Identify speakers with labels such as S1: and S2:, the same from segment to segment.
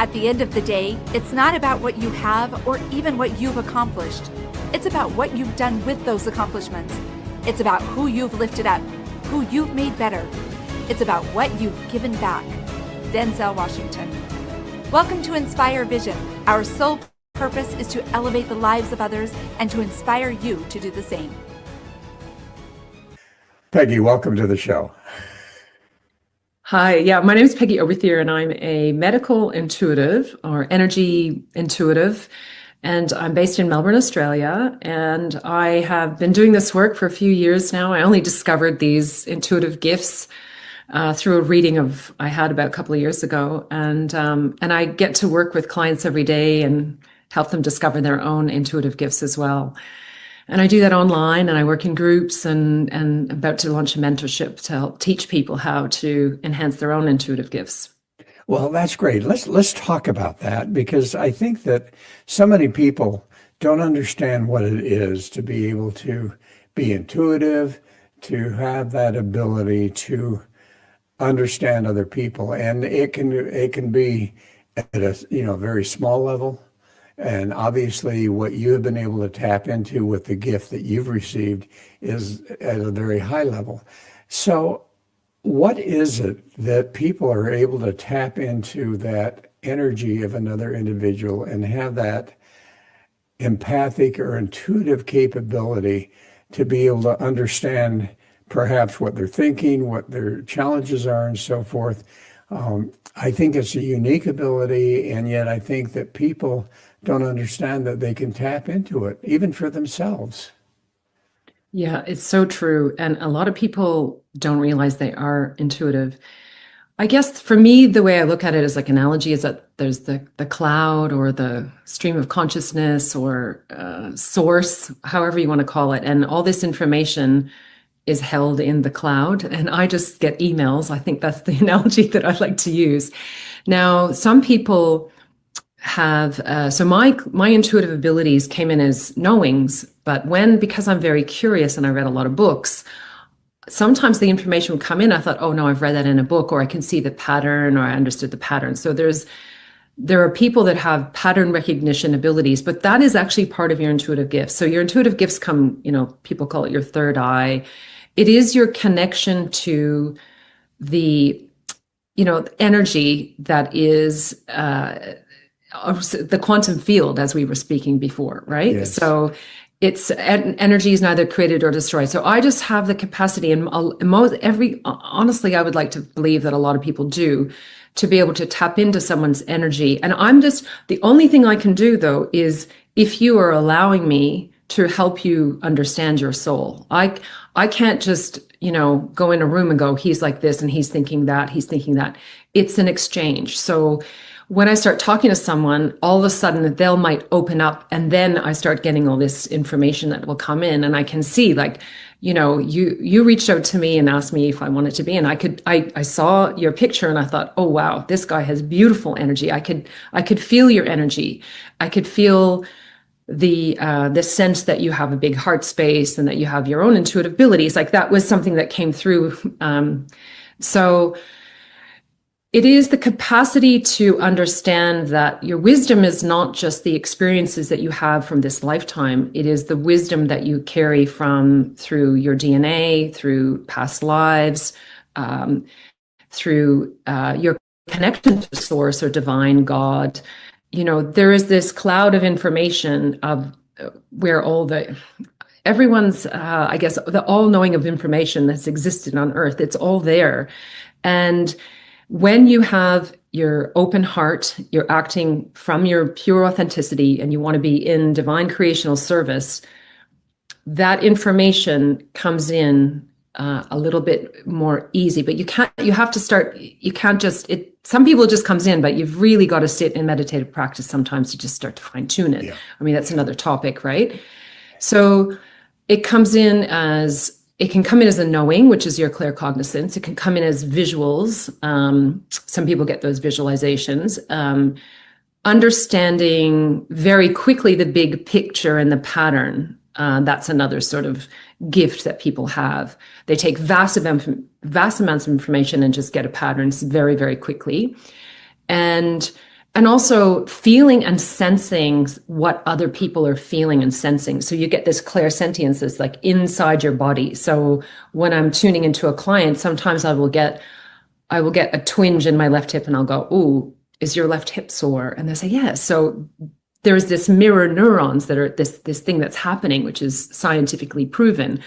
S1: At the end of the day, it's not about what you have or even what you've accomplished. It's about what you've done with those accomplishments. It's about who you've lifted up, who you've made better. It's about what you've given back. Denzel Washington. Welcome to Inspire Vision. Our sole purpose is to elevate the lives of others and to inspire you to do the same.
S2: Peggy, welcome to the show.
S3: Hi, my name is Peggy Oberthier, and I'm a medical intuitive or energy intuitive, and I'm based in Melbourne, Australia, and I have been doing this work for a few years now. I only discovered these intuitive gifts through a reading I had about a couple of years ago, and I get to work with clients every day and help them discover their own intuitive gifts as well. And I do that online, and I work in groups and about to launch a mentorship to help teach people how to enhance their own intuitive gifts.
S2: Well, that's great. Let's talk about that, because I think that so many people don't understand what it is to be able to be intuitive, to have that ability to understand other people. And it can be at a very small level. And obviously what you have been able to tap into with the gift that you've received is at a very high level. So what is it that people are able to tap into that energy of another individual and have that empathic or intuitive capability to be able to understand perhaps what they're thinking, what their challenges are, and so forth? I think it's a unique ability, and yet I think that people don't understand that they can tap into it, even for themselves.
S3: Yeah, it's so true. And a lot of people don't realize they are intuitive. I guess for me, the way I look at it as like analogy is that there's the cloud or the stream of consciousness or source, however you want to call it. And all this information is held in the cloud, and I just get emails. I think that's the analogy that I like to use. Now, some people have, so my intuitive abilities came in as knowings, but because I'm very curious and I read a lot of books, sometimes the information would come in. I thought, oh no, I've read that in a book, or I can see the pattern, or I understood the pattern. So there are people that have pattern recognition abilities, but that is actually part of your intuitive gifts. So your intuitive gifts come, people call it your third eye. It is your connection to the, energy that is the quantum field, as we were speaking before, right?
S2: Yes.
S3: So energy is neither created or destroyed. So I just have the capacity, and honestly, I would like to believe that a lot of people do, to be able to tap into someone's energy. And the only thing I can do though is if you are allowing me to help you understand your soul. I can't just, go in a room and go, he's like this and he's thinking that, he's thinking that. It's an exchange. So when I start talking to someone, all of a sudden they'll might open up, and then I start getting all this information that will come in, and I can see, like, you reached out to me and asked me if I wanted to be, and I saw your picture and I thought, oh wow, this guy has beautiful energy. I could feel your energy. I could feel the sense that you have a big heart space and that you have your own intuitive abilities. Like, that was something that came through. So it is the capacity to understand that your wisdom is not just the experiences that you have from this lifetime. It is the wisdom that you carry through your DNA, through past lives, through your connection to source or divine God. There is this cloud of information of where everyone's, I guess, the all-knowing of information that's existed on Earth. It's all there. And when you have your open heart, you're acting from your pure authenticity, and you want to be in divine creational service, that information comes in a little bit more easy. But some people it just comes in, but you've really got to sit in meditative practice sometimes to just start to fine tune it. Yeah. I mean, that's another topic, right? So it can come in as a knowing, which is your claircognizance. It can come in as visuals. Some people get those visualizations. Understanding very quickly the big picture and the pattern. That's another sort of gift that people have. They take vast amounts of information and just get a pattern very, very quickly. And And also feeling and sensing what other people are feeling and sensing. So you get this clairsentience that's like inside your body. So when I'm tuning into a client, sometimes I will get a twinge in my left hip and I'll go, "Ooh, is your left hip sore?" And they say, "Yes." So there's this mirror neurons that are this thing that's happening, which is scientifically proven.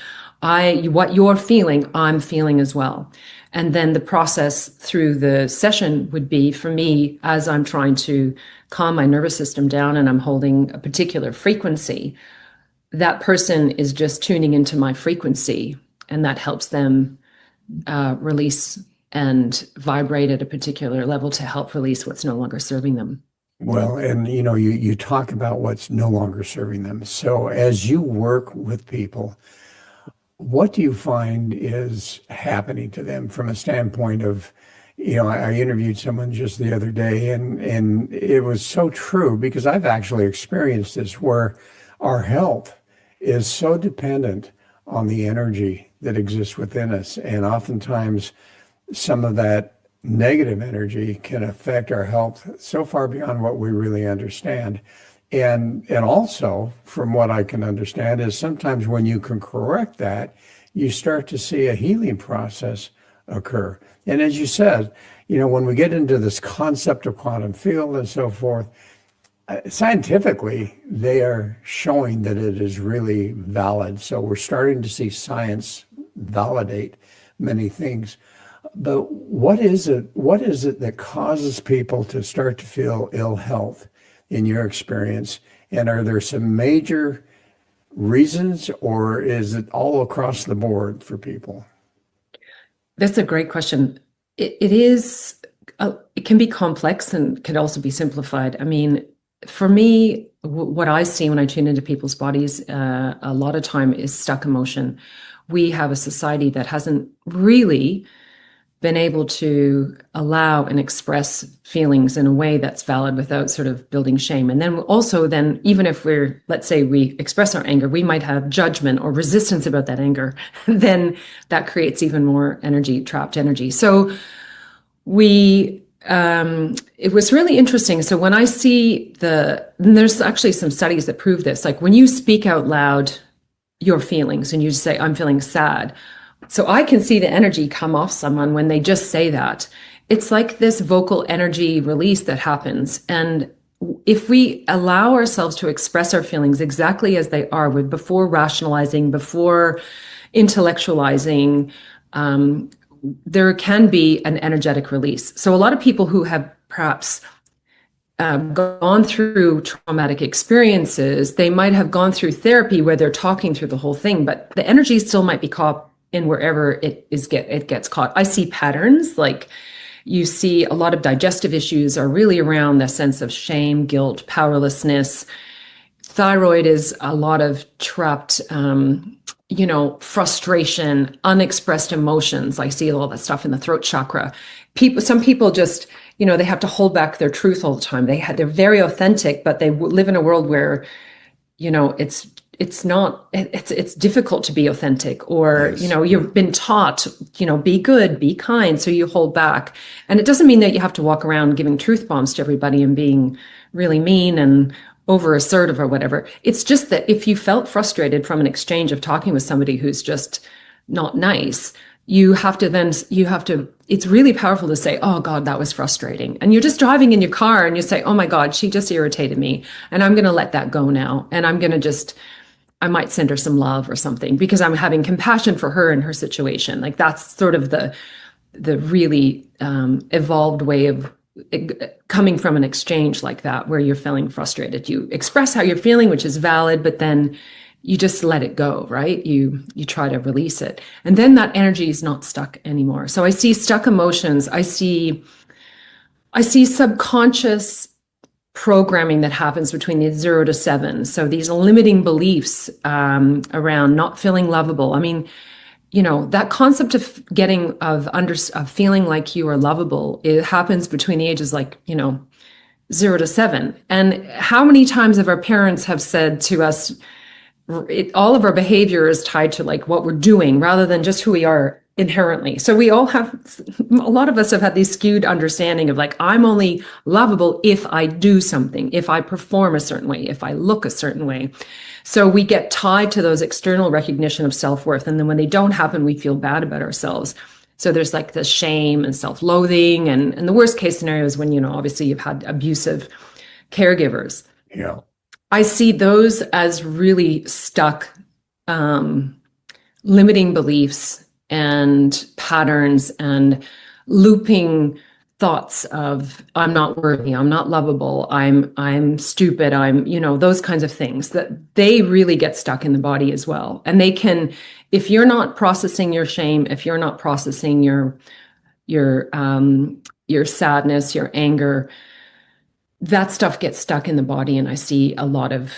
S3: What you're feeling, I'm feeling as well. And then the process through the session would be for me, as I'm trying to calm my nervous system down and I'm holding a particular frequency, that person is just tuning into my frequency, and that helps them release and vibrate at a particular level to help release what's no longer serving them.
S2: Well, and you talk about what's no longer serving them. So as you work with people, what do you find is happening to them from a standpoint of, I interviewed someone just the other day, and it was so true because I've actually experienced this where our health is so dependent on the energy that exists within us. And oftentimes some of that negative energy can affect our health so far beyond what we really understand. And also, from what I can understand, is sometimes when you can correct that, you start to see a healing process occur. And as you said, when we get into this concept of quantum field and so forth, scientifically, they are showing that it is really valid. So we're starting to see science validate many things. But what is it that causes people to start to feel ill health in your experience? And are there some major reasons, or is it all across the board for people?
S3: That's a great question. It is, it can be complex and can also be simplified. I mean, for me, what I see when I tune into people's bodies, a lot of time is stuck emotion. We have a society that hasn't really been able to allow and express feelings in a way that's valid without sort of building shame. And then also even if let's say we express our anger, we might have judgment or resistance about that anger, then that creates even more energy, trapped energy. So it was really interesting. So when I see and there's actually some studies that prove this, like when you speak out loud your feelings and you say, "I'm feeling sad," so I can see the energy come off someone when they just say that. It's like this vocal energy release that happens. And if we allow ourselves to express our feelings exactly as they are, before rationalizing, before intellectualizing, there can be an energetic release. So a lot of people who have perhaps gone through traumatic experiences, they might have gone through therapy where they're talking through the whole thing, but the energy still might be caught in wherever it gets caught. I see patterns, like you see a lot of digestive issues are really around the sense of shame, guilt, powerlessness. Thyroid is a lot of trapped, frustration, unexpressed emotions. I see all that stuff in the throat chakra. Some people just, they have to hold back their truth all the time. They're very authentic, but they live in a world where, it's difficult to be authentic, or,
S2: Yes.
S3: You've been taught, be good, be kind. So you hold back. And it doesn't mean that you have to walk around giving truth bombs to everybody and being really mean and over assertive or whatever. It's just that if you felt frustrated from an exchange of talking with somebody who's just not nice, it's really powerful to say, "Oh God, that was frustrating." And you're just driving in your car and you say, "Oh my God, she just irritated me. And I'm going to let that go now. And I might send her some love or something because I'm having compassion for her and her situation." Like that's sort of the really evolved way of coming from an exchange like that, where you're feeling frustrated. You express how you're feeling, which is valid, but then you just let it go, right? You try to release it. And then that energy is not stuck anymore. So I see stuck emotions. I see subconscious programming that happens between the 0 to 7. So these limiting beliefs around not feeling lovable. I mean, that concept of feeling like you are lovable, it happens between the ages 0 to 7. And how many times have our parents have said to us, all of our behavior is tied to like what we're doing rather than just who we are inherently. So we all have, a lot of us have had this skewed understanding of like, I'm only lovable if I do something, if I perform a certain way, if I look a certain way. So we get tied to those external recognition of self-worth. And then when they don't happen, we feel bad about ourselves. So there's like this shame and self-loathing. And the worst case scenario is when, obviously you've had abusive caregivers.
S2: Yeah.
S3: I see those as really stuck, limiting beliefs and patterns and looping thoughts of I'm not worthy, I'm not lovable, I'm stupid, I'm, those kinds of things that they really get stuck in the body as well. And they can, if you're not processing your shame, if you're not processing your sadness, your anger, that stuff gets stuck in the body. And I see a lot of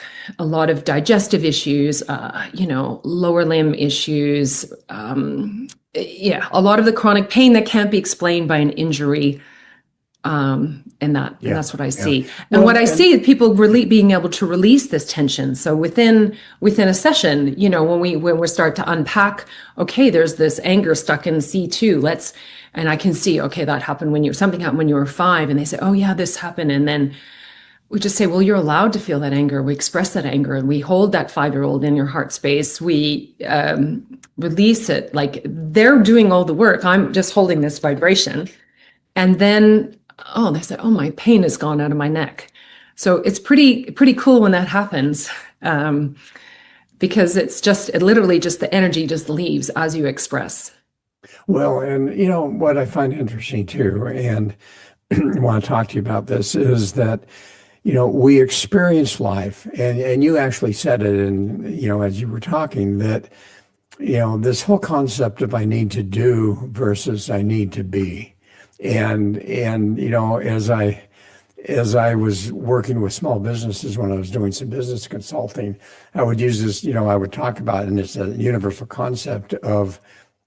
S3: digestive issues, lower limb issues, a lot of the chronic pain that can't be explained by an injury. And that's what I see. And what I see is people really being able to release this tension. So within a session, when we start to unpack, okay, there's this anger stuck in C2. And I can see, okay, that happened something happened when you were 5, and they say, oh yeah, this happened. And then we just say, well, you're allowed to feel that anger. We express that anger, and we hold that 5-year-old in your heart space. We release it. Like, they're doing all the work. I'm just holding this vibration. And then, they say, oh, my pain has gone out of my neck. So it's pretty cool when that happens, because it literally just the energy just leaves as you express.
S2: Well, and what I find interesting too, and I want to talk to you about this, is that we experience life, and you actually said it, as you were talking, that this whole concept of I need to do versus I need to be, and as I was working with small businesses when I was doing some business consulting, I would use this, I would talk about, and it's a universal concept of,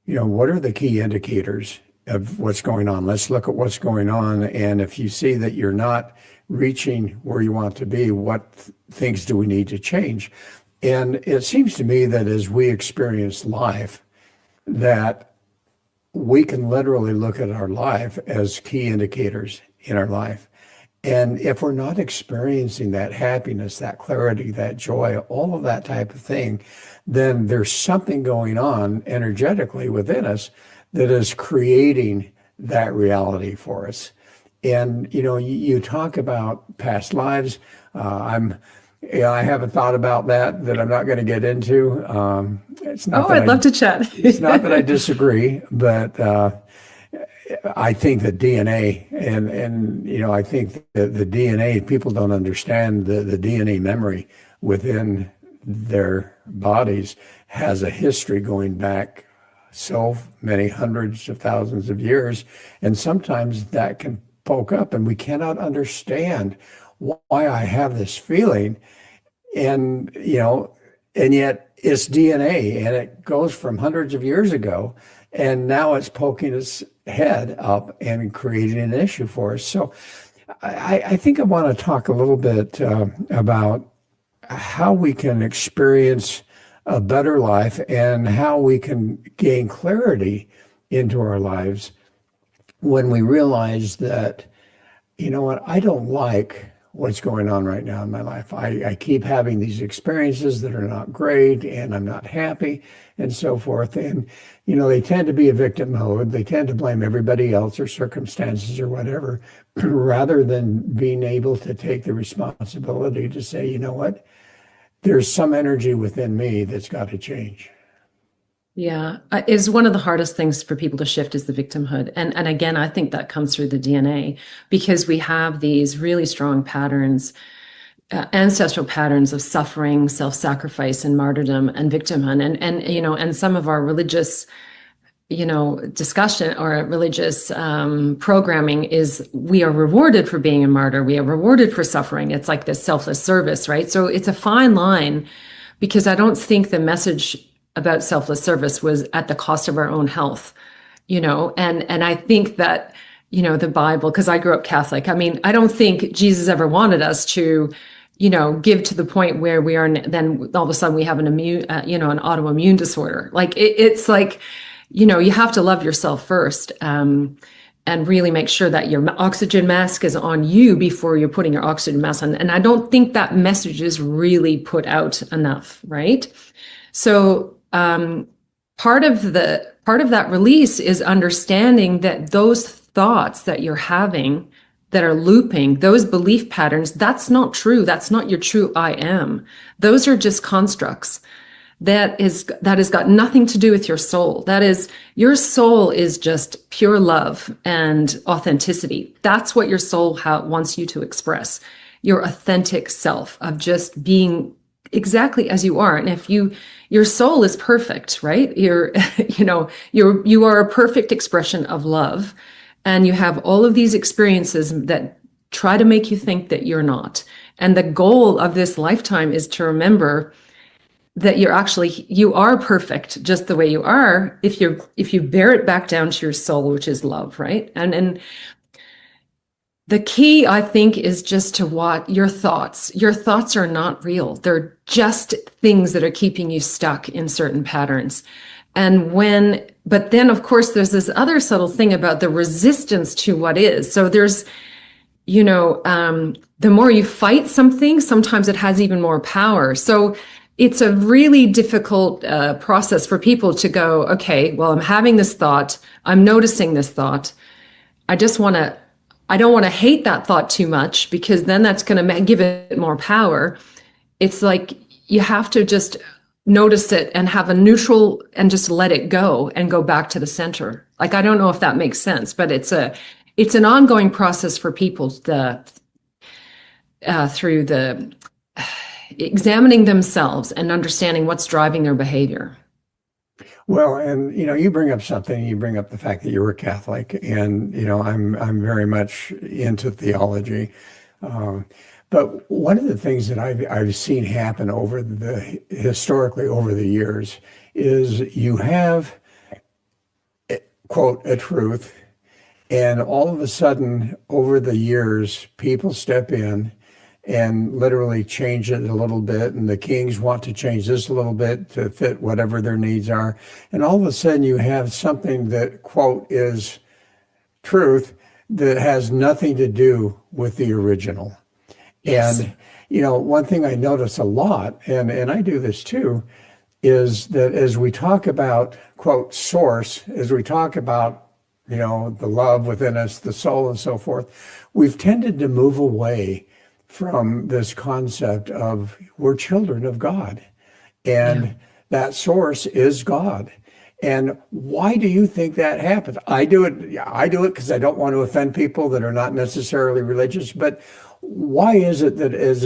S2: what are the key indicators of what's going on? Let's look at what's going on. And if you see that you're not reaching where you want to be, what things do we need to change? And it seems to me that as we experience life, that we can literally look at our life as key indicators in our life. And if we're not experiencing that happiness, that clarity, that joy, all of that type of thing, then there's something going on energetically within us that is creating that reality for us. And, you talk about past lives. I haven't thought about that I'm not going to get into. It's not
S3: I'd love to chat.
S2: It's not that I disagree, but I think that DNA and I think that the DNA, people don't understand the DNA memory within their bodies has a history going back so many hundreds of thousands of years. And sometimes that can poke up and we cannot understand why I have this feeling. And, and yet it's DNA and it goes from hundreds of years ago. And now it's poking its head up and creating an issue for us. So I think I want to talk a little bit about how we can experience a better life and how we can gain clarity into our lives when we realize that, I don't like what's going on right now in my life. I keep having these experiences that are not great and I'm not happy and so forth. And, they tend to be a victim mode. They tend to blame everybody else or circumstances or whatever, rather than being able to take the responsibility to say, you know what, there's some energy within me that's got to change.
S3: Yeah, is one of the hardest things for people to shift is the victimhood. And again, I think that comes through the DNA because we have these really strong patterns, ancestral patterns of suffering, self-sacrifice and martyrdom and victimhood. And some of our religious, discussion or religious programming is we are rewarded for being a martyr. We are rewarded for suffering. It's like this selfless service, right? So it's a fine line because I don't think the message about selfless service was at the cost of our own health, and I think that, the Bible, because I grew up Catholic, I don't think Jesus ever wanted us to, give to the point where we are, then all of a sudden we have an autoimmune disorder. Like it's like, you have to love yourself first. And really make sure that your oxygen mask is on you before you're putting your oxygen mask on. And I don't think that message is really put out enough, right? So part of that release is understanding that those thoughts that you're having that are looping, those belief patterns, that's not true. That's not your true I am. Those are just constructs. That has got nothing to do with your soul. That is, your soul is just pure love and authenticity. That's what your soul wants you to express. Your authentic self of just being exactly as you are. And if your soul is perfect, right? You are a perfect expression of love. And you have all of these experiences that try to make you think that you're not. And the goal of this lifetime is to remember that you are perfect just the way you are if you bear it back down to your soul, which is love, right? And the key, I think, is just to watch your thoughts. Your thoughts are not real. They're just things that are keeping you stuck in certain patterns. But then of course there's this other subtle thing about the resistance to what is. So there's, the more you fight something, sometimes it has even more power. So it's a really difficult process for people to go, okay, well, I'm having this thought. I'm noticing this thought. I don't want to hate that thought too much because then that's going to give it more power. It's like you have to just notice it and have a neutral and just let it go and go back to the center. Like, I don't know if that makes sense, but it's an ongoing process for people through the examining themselves and understanding what's driving their behavior.
S2: Well, and you bring up something. You bring up the fact that you were Catholic, and I'm very much into theology. But one of the things that I've seen happen historically over the years is you have, quote, a truth, and all of a sudden over the years people step in and literally change it a little bit. And the kings want to change this a little bit to fit whatever their needs are. And all of a sudden you have something that, quote, is truth that has nothing to do with the original.
S3: Yes.
S2: And, one thing I notice a lot, and I do this too, is that as we talk about, quote, source, as we talk about, the love within us, the soul and so forth, we've tended to move away from this concept of we're children of God, and that source is God. And why do you think that happens? I do it because I don't want to offend people that are not necessarily religious, but why is it that as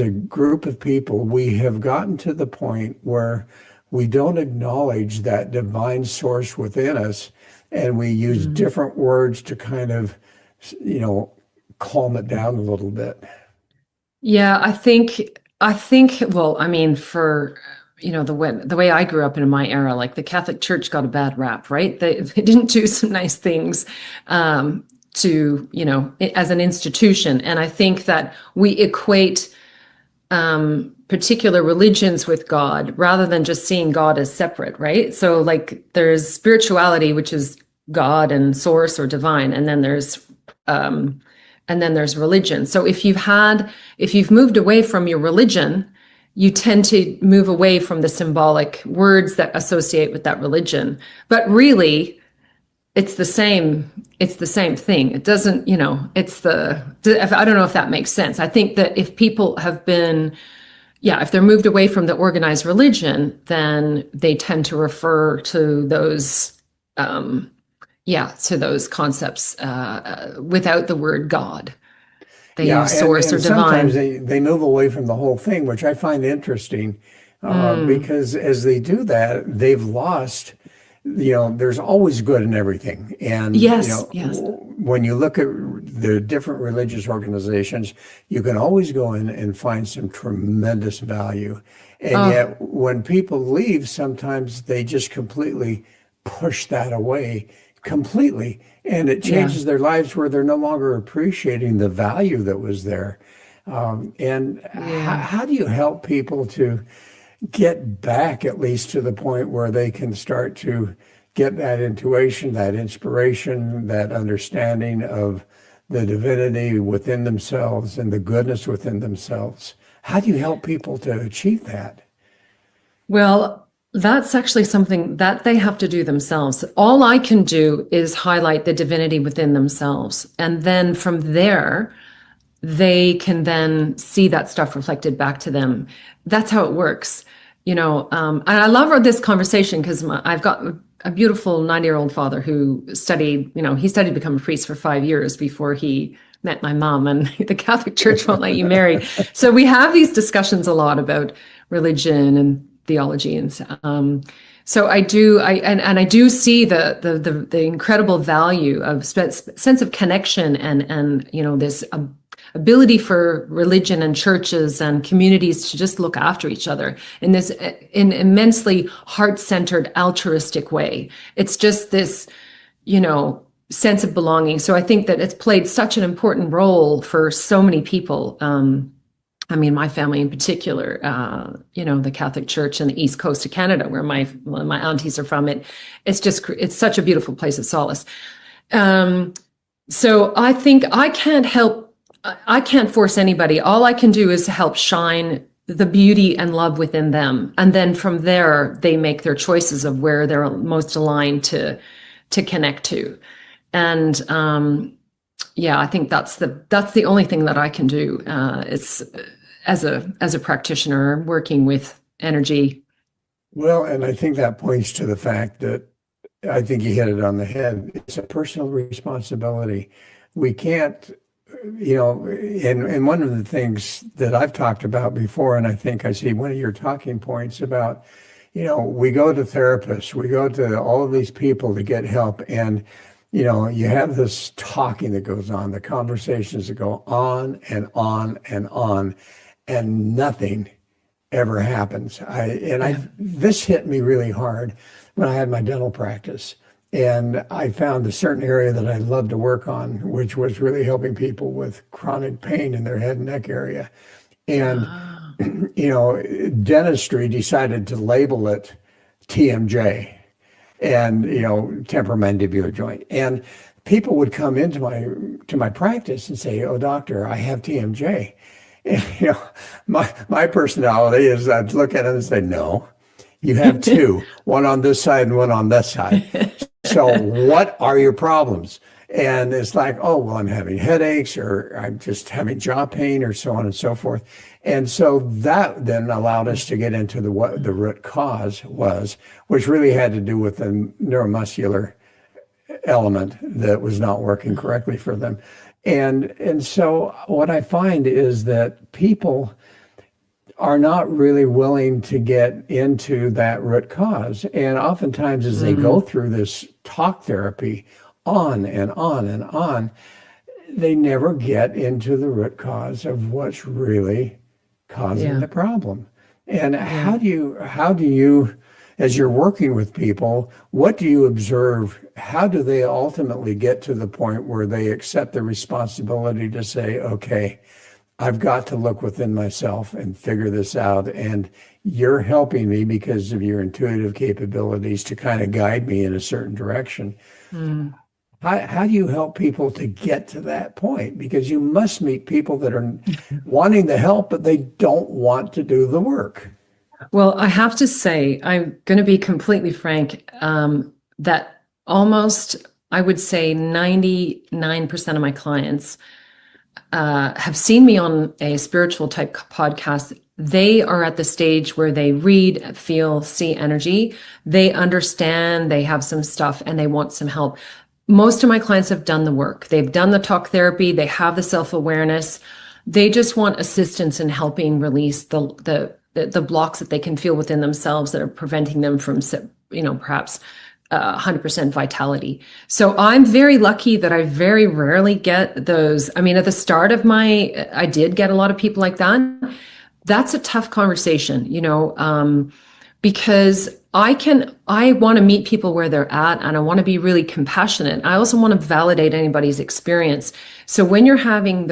S2: a group of people, we have gotten to the point where we don't acknowledge that divine source within us, and we use different words to kind of, calm it down a little bit?
S3: Yeah, I think, well, I mean, for, the way I grew up in my era, like the Catholic Church got a bad rap, right? They didn't do some nice things as an institution. And I think that we equate particular religions with God rather than just seeing God as separate, right? So like there's spirituality, which is God and source or divine, and then there's religion. So if you've moved away from your religion, you tend to move away from the symbolic words that associate with that religion. But really, it's the same thing. It doesn't, I don't know if that makes sense. I think that if people have been, if they're moved away from the organized religion, then they tend to refer to those to those concepts without the word God. They use source or divine.
S2: Sometimes they move away from the whole thing, which I find interesting because as they do that, they've lost, there's always good in everything. And,
S3: yes.
S2: when you look at the different religious organizations, you can always go in and find some tremendous value. And yet when people leave, sometimes they just completely push that away completely, and it changes their lives where they're no longer appreciating the value that was there. How do you help people to get back at least to the point where they can start to get that intuition, that inspiration, that understanding of the divinity within themselves and the goodness within themselves. How do you help people to achieve that?
S3: Well, that's actually something that they have to do themselves. All I can do is highlight the divinity within themselves. And then from there, they can then see that stuff reflected back to them. That's how it works. And I love this conversation because I've got a beautiful 90-year-old father who studied, he studied to become a priest for 5 years before he met my mom, and the Catholic Church won't let you marry. So we have these discussions a lot about religion and theology, and so I do. I do see the incredible value of sense of connection and this ability for religion and churches and communities to just look after each other in this in immensely heart-centered, altruistic way. It's just this, sense of belonging. So I think that it's played such an important role for so many people. My family in particular, the Catholic Church in the East Coast of Canada, where my aunties are from. It's such a beautiful place of solace. So I think I can't force anybody. All I can do is help shine the beauty and love within them. And then from there, they make their choices of where they're most aligned to connect to. And I think that's the only thing that I can do. It's as a practitioner working with energy.
S2: Well, and I think that points to the fact that I think you hit it on the head. It's a personal responsibility. We can't, and one of the things that I've talked about before, and I think I see one of your talking points about, we go to therapists, we go to all of these people to get help, and you have this talking that goes on, the conversations that go on and on and on, and nothing ever happens. This hit me really hard when I had my dental practice. And I found a certain area that I love to work on, which was really helping people with chronic pain in their head and neck area. And, dentistry decided to label it TMJ and, temporomandibular joint. And people would come into my practice and say, "Oh, doctor, I have TMJ." And, my personality is I'd look at it and say, "No, you have two, one on this side and one on that side. So what are your problems?" And it's like, "Oh, well, I'm having headaches, or I'm just having jaw pain," or so on and so forth. And so that then allowed us to get into what the root cause was, which really had to do with the neuromuscular element that was not working correctly for them. And so what I find is that people are not really willing to get into that root cause. And oftentimes as they go through this talk therapy on and on and on, they never get into the root cause of what's really causing the problem. And how do you, as you're working with people, what do you observe? How do they ultimately get to the point where they accept the responsibility to say, "Okay, I've got to look within myself and figure this out, and you're helping me because of your intuitive capabilities to kind of guide me in a certain direction"? How do you help people to get to that point? Because you must meet people that are wanting the help, but they don't want to do the work.
S3: Well, I have to say, I'm going to be completely frank, that almost, I would say 99% of my clients have seen me on a spiritual type podcast. They are at the stage where they read, feel, see energy. They understand, they have some stuff, and they want some help. Most of my clients have done the work. They've done the talk therapy. They have the self-awareness. They just want assistance in helping release the blocks that they can feel within themselves that are preventing them from, perhaps 100% vitality. So I'm very lucky that I very rarely get those. I mean, at the start of I did get a lot of people like that. That's a tough conversation, because I want to meet people where they're at, and I want to be really compassionate. I also want to validate anybody's experience. So when you're having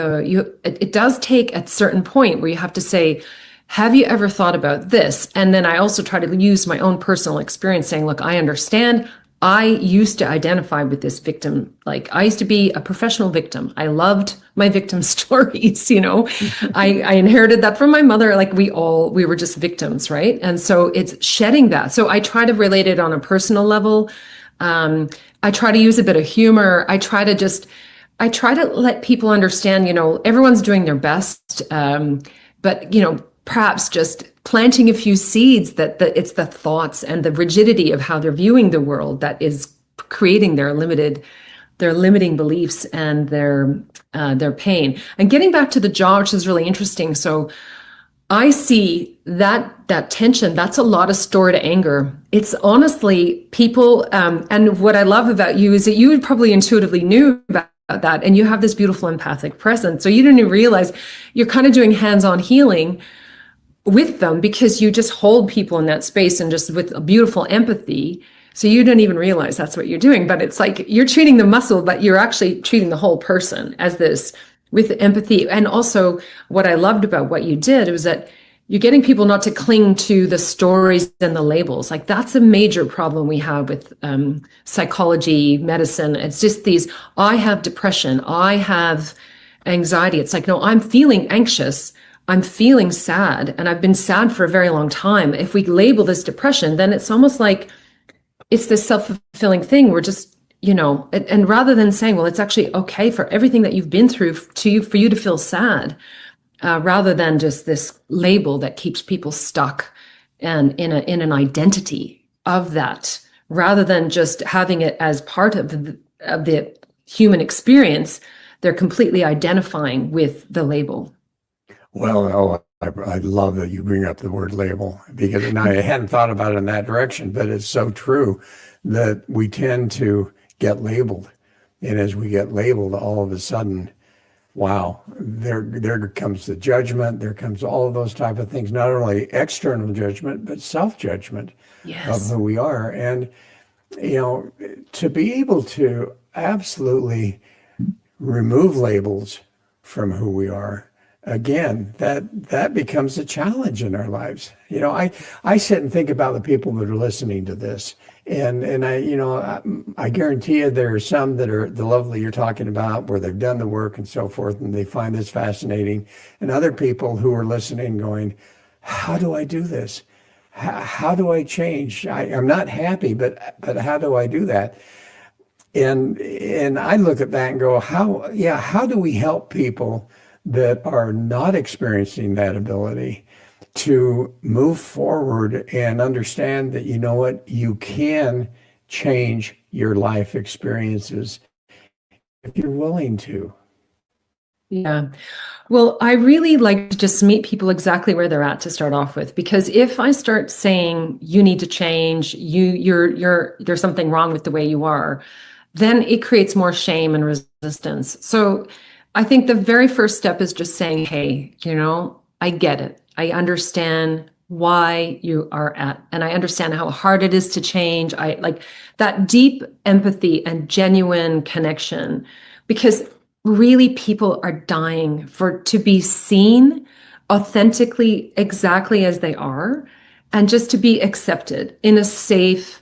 S3: it does take at a certain point where you have to say, "Have you ever thought about this?" And then I also try to use my own personal experience saying, "Look, I understand. I used to identify with this victim. Like I used to be a professional victim. I loved my victim stories, you know. I inherited that from my mother. Like we were just victims, right? And so it's shedding that. So I try to relate it on a personal level. I try to use a bit of humor. I try to let people understand, you know, everyone's doing their best. But, you know, perhaps just planting a few seeds that it's the thoughts and the rigidity of how they're viewing the world that is creating their limiting beliefs and their pain. And getting back to the jaw, which is really interesting. So I see that tension. That's a lot of stored anger. It's honestly people. And what I love about you is that you probably intuitively knew about that, and you have this beautiful empathic presence. So you didn't even realize you're kind of doing hands-on healing with them because you just hold people in that space and just with a beautiful empathy. So you didn't even realize that's what you're doing, but it's like you're treating the muscle, but you're actually treating the whole person as this with empathy. And also what I loved about what you did was that you're getting people not to cling to the stories and the labels. Like that's a major problem we have with psychology, medicine. It's just these, I have depression, I have anxiety. It's like, no, I'm feeling anxious. I'm feeling sad, and I've been sad for a very long time. If we label this depression, then it's almost like it's this self-fulfilling thing. We're just, you know, and rather than saying, well, it's actually okay for everything that you've been through for you to feel sad, rather than just this label that keeps people stuck and in an identity of that, rather than just having it as part of the human experience, they're completely identifying with the label.
S2: Well, I love that you bring up the word label because now I hadn't thought about it in that direction, but it's so true that we tend to get labeled. And as we get labeled, all of a sudden, wow, there comes the judgment, there comes all of those type of things, not only external judgment, but self-judgment of who we are. And, you know, to be able to absolutely remove labels from who we are, again, that becomes a challenge in our lives. You know, I sit and think about the people that are listening to this, and I guarantee you there are some that are the level you're talking about where they've done the work and so forth, and they find this fascinating, and other people who are listening going, how do I do this? How do I change? I'm not happy, but how do I do that? And I look at that and go, how do we help people that are not experiencing that ability to move forward and understand that, you know what, you can change your life experiences if you're willing to.
S3: Yeah. Well, I really like to just meet people exactly where they're at to start off with, because if I start saying you need to change, there's something wrong with the way you are, then it creates more shame and resistance. So I think the very first step is just saying, hey, you know, I get it. I understand why you are at, and I understand how hard it is to change. I like that deep empathy and genuine connection, because really people are dying to be seen authentically, exactly as they are, and just to be accepted in a safe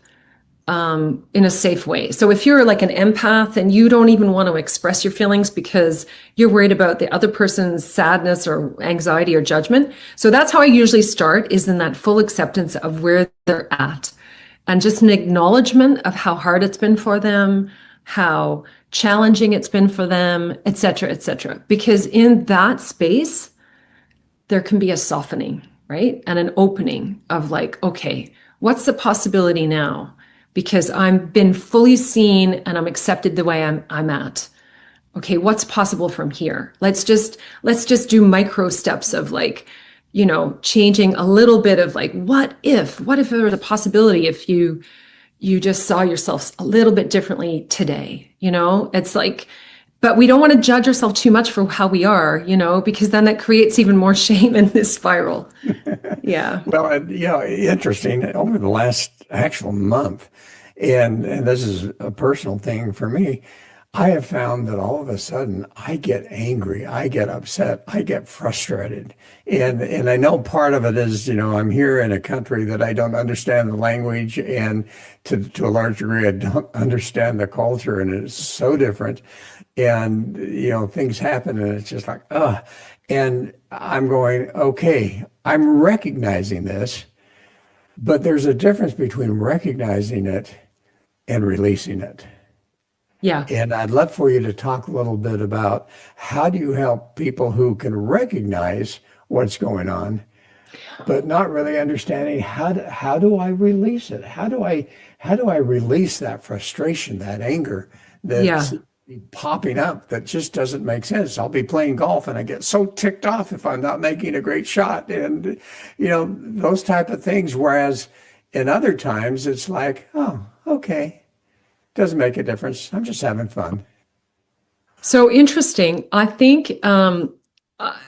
S3: way. So if you're like an empath and you don't even want to express your feelings because you're worried about the other person's sadness or anxiety or judgment. So that's how I usually start, is in that full acceptance of where they're at, and just an acknowledgement of how hard it's been for them, how challenging it's been for them, et cetera, et cetera. Because in that space, there can be a softening, right? And an opening of like, okay, what's the possibility now? Because I've been fully seen and I'm accepted the way I'm at. Okay, what's possible from here? Let's just do micro steps of like, you know, changing a little bit of like, what if there was a possibility if you just saw yourself a little bit differently today, you know? It's like, but we don't want to judge ourselves too much for how we are, you know, because then that creates even more shame in this spiral. Yeah.
S2: Well, interesting. Over the last actual month, and this is a personal thing for me, I have found that all of a sudden I get angry, I get upset, I get frustrated. And I know part of it is, I'm here in a country that I don't understand the language, and to a large degree I don't understand the culture, and it's so different. And things happen and it's just like, ugh. And I'm going, okay, I'm recognizing this, but there's a difference between recognizing it and releasing it.
S3: Yeah.
S2: And I'd love for you to talk a little bit about how do you help people who can recognize what's going on, but not really understanding how do I release it? How do I release that frustration, that anger that's
S3: Yeah.
S2: popping up that just doesn't make sense? I'll be playing golf and I get so ticked off if I'm not making a great shot, and those type of things. Whereas in other times it's like, oh, okay. Doesn't make a difference. I'm just having fun.
S3: So interesting. I think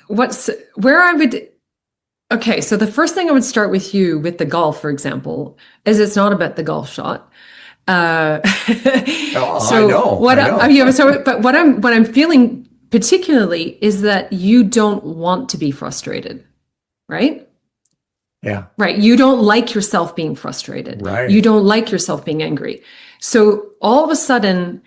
S3: what's where I would, okay, so the first thing I would start with you with the golf, for example, is it's not about the golf shot. Uh,
S2: Oh, I
S3: so
S2: know,
S3: what
S2: I
S3: I,
S2: know.
S3: yeah, so but what I'm feeling particularly is that you don't want to be frustrated, right?
S2: Yeah,
S3: Right. You don't like yourself being frustrated. You
S2: right.
S3: don't like yourself being angry. So all of a sudden,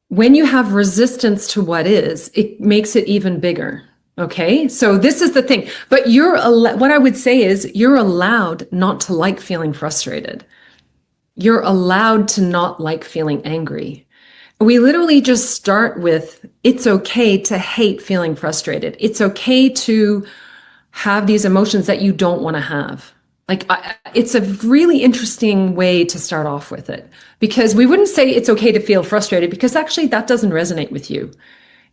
S3: when you have resistance to what is, it makes it even bigger. Okay. So this is the thing. But what I would say is you're allowed not to like feeling frustrated. You're allowed to not like feeling angry. We literally just start with it's okay to hate feeling frustrated. It's okay to have these emotions that you don't want to have. Like, it's a really interesting way to start off with it, because we wouldn't say it's okay to feel frustrated, because actually that doesn't resonate with you.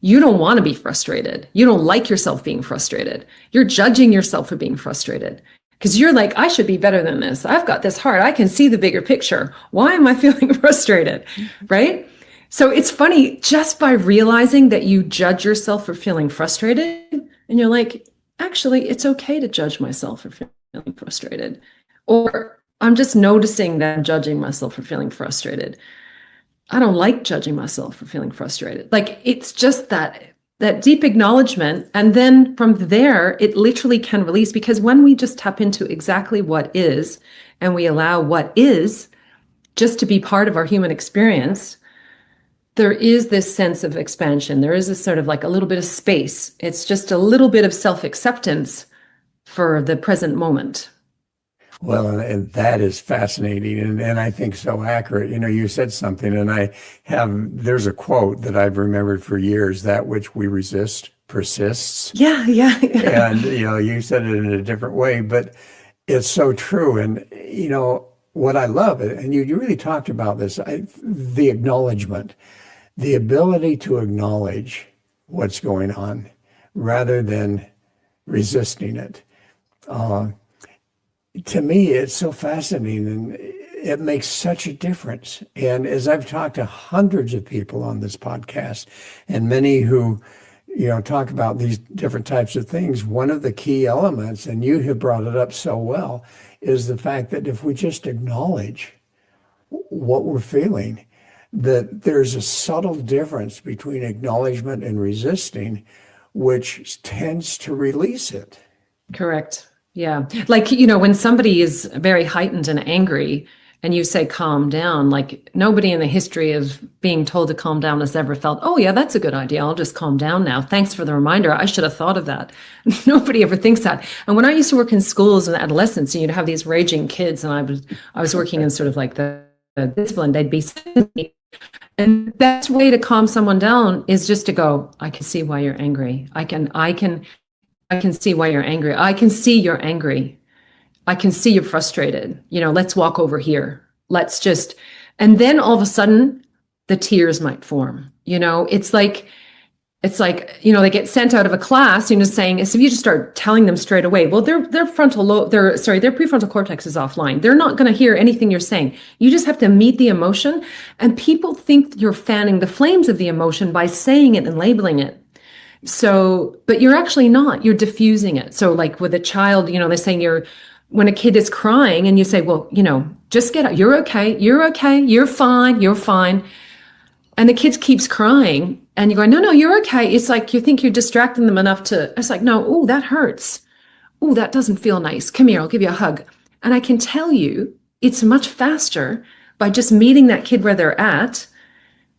S3: You don't want to be frustrated. You don't like yourself being frustrated. You're judging yourself for being frustrated because you're like, I should be better than this. I've got this heart. I can see the bigger picture. Why am I feeling frustrated? Right? So it's funny, just by realizing that you judge yourself for feeling frustrated, and you're like, actually, it's okay to judge myself for feeling frustrated. Or I'm just noticing that I'm judging myself for feeling frustrated. I don't like judging myself for feeling frustrated. Like, it's just that deep acknowledgement. And then from there, it literally can release, because when we just tap into exactly what is, and we allow what is just to be part of our human experience, there is this sense of expansion. There is a sort of like a little bit of space. It's just a little bit of self-acceptance for the present moment.
S2: Well, and that is fascinating, and I think so accurate. You said something, and there's a quote that I've remembered for years: that which we resist persists.
S3: Yeah, yeah, yeah.
S2: And, you said it in a different way, but it's so true. And, what I love, and you really talked about this, the acknowledgement, the ability to acknowledge what's going on rather than resisting it. To me, it's so fascinating, and it makes such a difference. And as I've talked to hundreds of people on this podcast, and many who, talk about these different types of things, one of the key elements, and you have brought it up so well, is the fact that if we just acknowledge what we're feeling, that there's a subtle difference between acknowledgement and resisting, which tends to release it.
S3: Correct. Yeah. Like, when somebody is very heightened and angry and you say, calm down, like nobody in the history of being told to calm down has ever felt, oh, yeah, that's a good idea. I'll just calm down now. Thanks for the reminder. I should have thought of that. Nobody ever thinks that. And when I used to work in schools and adolescents, and you'd have these raging kids, and I was working in sort of like the discipline, they'd be, and the best way to calm someone down is just to go, I can see why you're angry. I can see why you're angry. I can see you're angry. I can see you're frustrated. Let's walk over here. And then all of a sudden the tears might form. It's like, they get sent out of a class, saying, so if you just start telling them straight away, well, their prefrontal cortex is offline. They're not going to hear anything you're saying. You just have to meet the emotion. And people think you're fanning the flames of the emotion by saying it and labeling it. So, but you're actually not, you're diffusing it. So like with a child, they're saying when a kid is crying and you say, well, just get up, you're okay, you're fine. And the kid keeps crying and you're going, no, you're okay. It's like you think you're distracting them enough to, it's like, no, oh, that hurts. Oh, that doesn't feel nice. Come here, I'll give you a hug. And I can tell you it's much faster by just meeting that kid where they're at.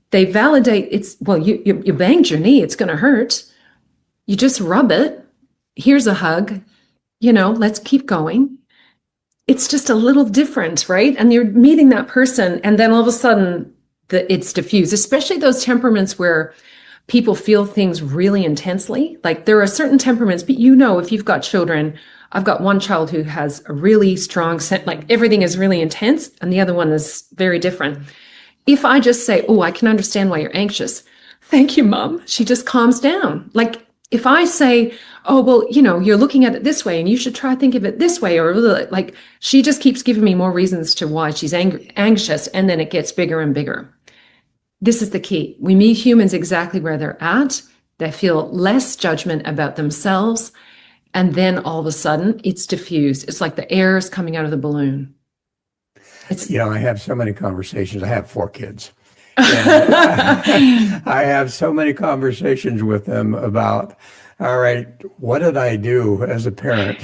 S3: They validate it's, well, you banged your knee, it's going to hurt. You just rub it. Here's a hug. Let's keep going. It's just a little different, right? And you're meeting that person, and then all of a sudden it's diffused, especially those temperaments where people feel things really intensely. Like there are certain temperaments, but if you've got children, I've got one child who has a really strong sense, like everything is really intense, and the other one is very different. If I just say, oh, I can understand why you're anxious. Thank you, Mom. She just calms down. Like if I say, oh, well, you're looking at it this way and you should try think of it this way, or like she just keeps giving me more reasons to why she's anxious, and then it gets bigger and bigger. This is the key. We meet humans exactly where they're at. They feel less judgment about themselves. And then all of a sudden it's diffused. It's like the air is coming out of the balloon.
S2: I have so many conversations. I have 4 kids. And I have so many conversations with them about, all right, what did I do as a parent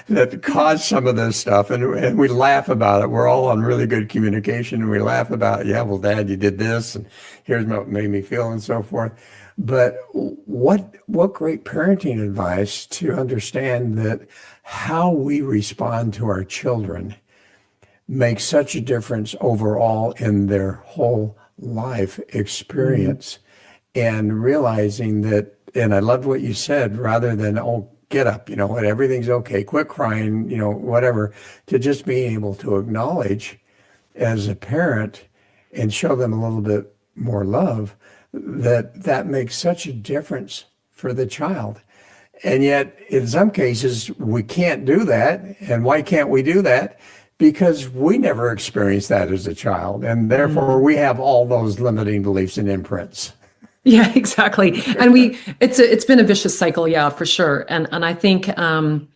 S2: that caused some of this stuff? And we laugh about it. We're all on really good communication, and we laugh about, yeah, well, Dad, you did this, and here's what made me feel, and so forth. But what great parenting advice to understand that how we respond to our children makes such a difference overall in their whole life experience. And realizing that, and I loved what you said, rather than, oh, get up, everything's okay, quit crying, whatever, to just being able to acknowledge as a parent and show them a little bit more love, that makes such a difference for the child. And yet, in some cases, we can't do that. And why can't we do that? Because we never experienced that as a child. And therefore, we have all those limiting beliefs and imprints.
S3: Yeah, exactly. And it's been a vicious cycle, yeah, for sure. And I think, and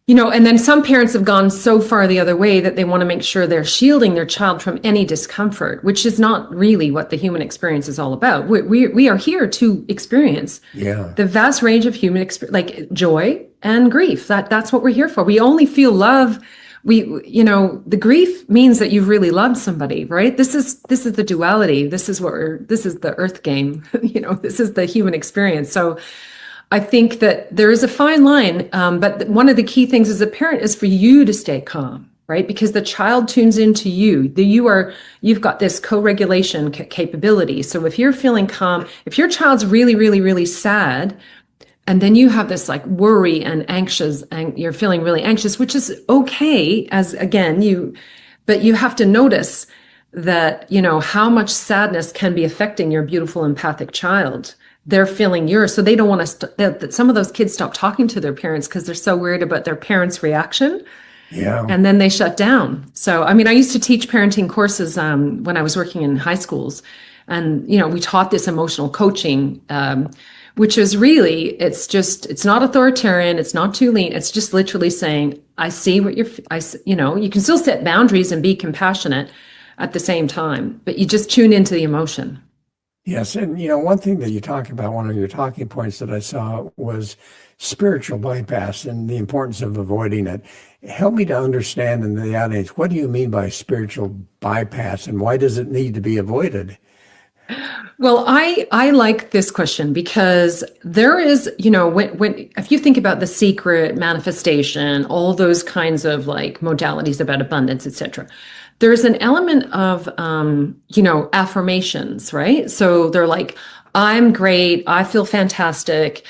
S3: then some parents have gone so far the other way that they want to make sure they're shielding their child from any discomfort, which is not really what the human experience is all about. We are here to experience the vast range of human experience, like joy and grief. That's what we're here for. We only feel love. The grief means that you've really loved somebody, right? This is the duality. This is the earth game. This is the human experience. So I think that there is a fine line. But one of the key things as a parent is for you to stay calm, right? Because the child tunes into you. You've got this co-regulation capability. So if you're feeling calm, if your child's really, really, really sad, and then you have this like worry and anxious, and you're feeling really anxious, which is okay, but you have to notice that, how much sadness can be affecting your beautiful empathic child. They're feeling yours. So they don't want to, some of those kids stop talking to their parents because they're so worried about their parents' reaction.
S2: Yeah.
S3: And then they shut down. So, I used to teach parenting courses when I was working in high schools. And, we taught this emotional coaching, which is really, it's not authoritarian. It's not too lean. It's just literally saying, I see what you can still set boundaries and be compassionate at the same time, but you just tune into the emotion.
S2: Yes. And, one thing that you talked about, one of your talking points that I saw was spiritual bypass and the importance of avoiding it. Help me to understand in the audience, what do you mean by spiritual bypass, and why does it need to be avoided?
S3: Well, I like this question because there is, when if you think about The Secret, manifestation, all those kinds of like modalities about abundance, etc., there's an element of, affirmations, right? So they're like, I'm great, I feel fantastic.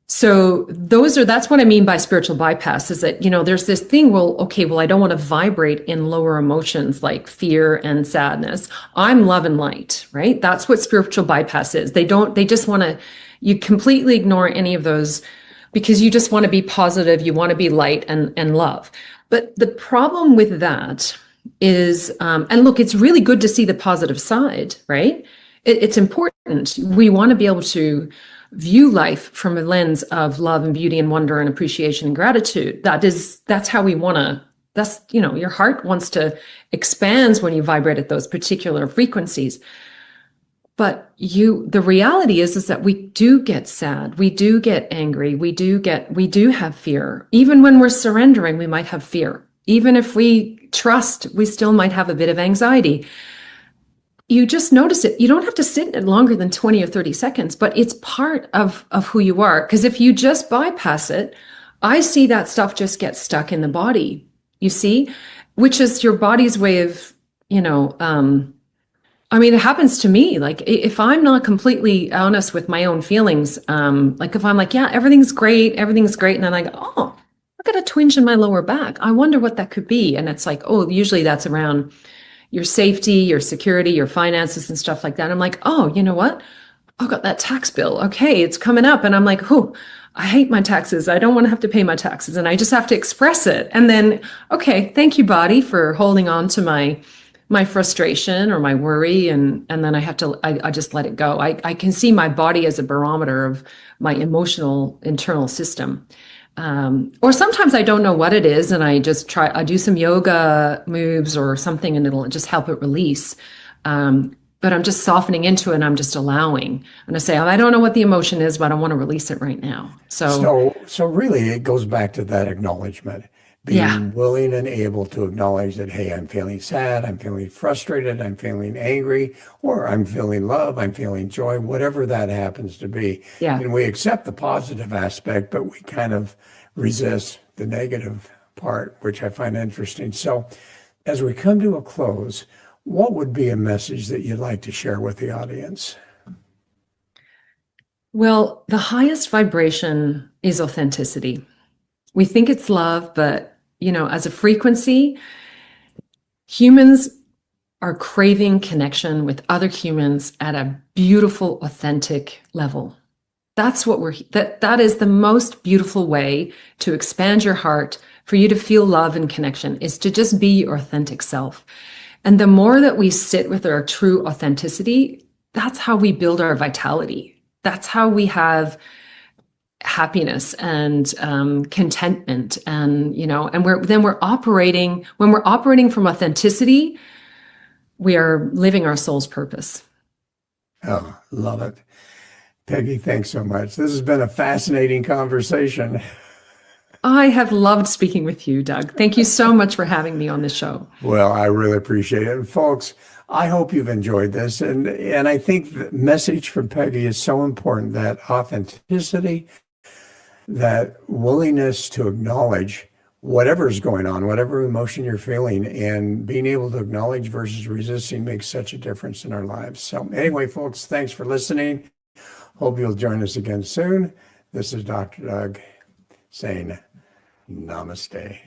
S3: So that's what I mean by spiritual bypass, is that, there's this thing, I don't want to vibrate in lower emotions like fear and sadness. I'm love and light, right? That's what spiritual bypass is. They just want to, you completely ignore any of those because you just want to be positive. You want to be light and love. But the problem with that is, and look, it's really good to see the positive side, right? It's important. We want to be able to view life from a lens of love and beauty and wonder and appreciation and gratitude. That's how we want to, your heart wants to expands when you vibrate at those particular frequencies. But the reality is that we do get sad, we do get angry, we do have fear. Even when we're surrendering, we might have fear. Even if we trust, we still might have a bit of anxiety. You just notice it. You don't have to sit in it longer than 20 or 30 seconds, but it's part of who you are. Because if you just bypass it, I see that stuff just get stuck in the body, you see, which is your body's way of, I mean, it happens to me. Like if I'm not completely honest with my own feelings, like if I'm like, yeah, everything's great. And then I go, oh, I got a twinge in my lower back. I wonder what that could be. And it's like, oh, usually that's around your safety, your security, your finances and stuff like that. I'm like, oh, you know what? I've got that tax bill. Okay, it's coming up. And I'm like, oh, I hate my taxes. I don't want to have to pay my taxes. And I just have to express it. And then, okay, thank you, body, for holding on to my frustration or my worry. And then I just let it go. I can see my body as a barometer of my emotional internal system. Or sometimes I don't know what it is, and I do some yoga moves or something, and it'll just help it release. But I'm just softening into it, and I'm just allowing. And I say, I don't know what the emotion is, but I want to release it right now.
S2: So really, it goes back to that acknowledgement, being
S3: yeah,
S2: willing and able to acknowledge that, hey, I'm feeling sad, I'm feeling frustrated, I'm feeling angry, or I'm feeling love, I'm feeling joy, whatever that happens to be.
S3: yeah.
S2: And we accept the positive aspect, but we kind of resist the negative part, which I find interesting. So as we come to a close, what would be a message that you'd like to share with the audience?
S3: Well, the highest vibration is authenticity. We think it's love, but as a frequency, humans are craving connection with other humans at a beautiful, authentic level. That's what that is the most beautiful way to expand your heart, for you to feel love and connection, is to just be your authentic self. And the more that we sit with our true authenticity, that's how we build our vitality. That's how we have happiness and contentment, and we're operating. When we're operating from authenticity, we are living our soul's purpose.
S2: Oh, love it. Peggy, thanks so much. This has been a fascinating conversation.
S3: I have loved speaking with you, Doug. Thank you so much for having me on the show.
S2: Well, I really appreciate it. And folks, I hope you've enjoyed this. And I think the message from Peggy is so important, that authenticity, that willingness to acknowledge whatever's going on, whatever emotion you're feeling, and being able to acknowledge versus resisting makes such a difference in our lives. So anyway, folks, thanks for listening. Hope you'll join us again soon. This is Dr. Doug saying namaste.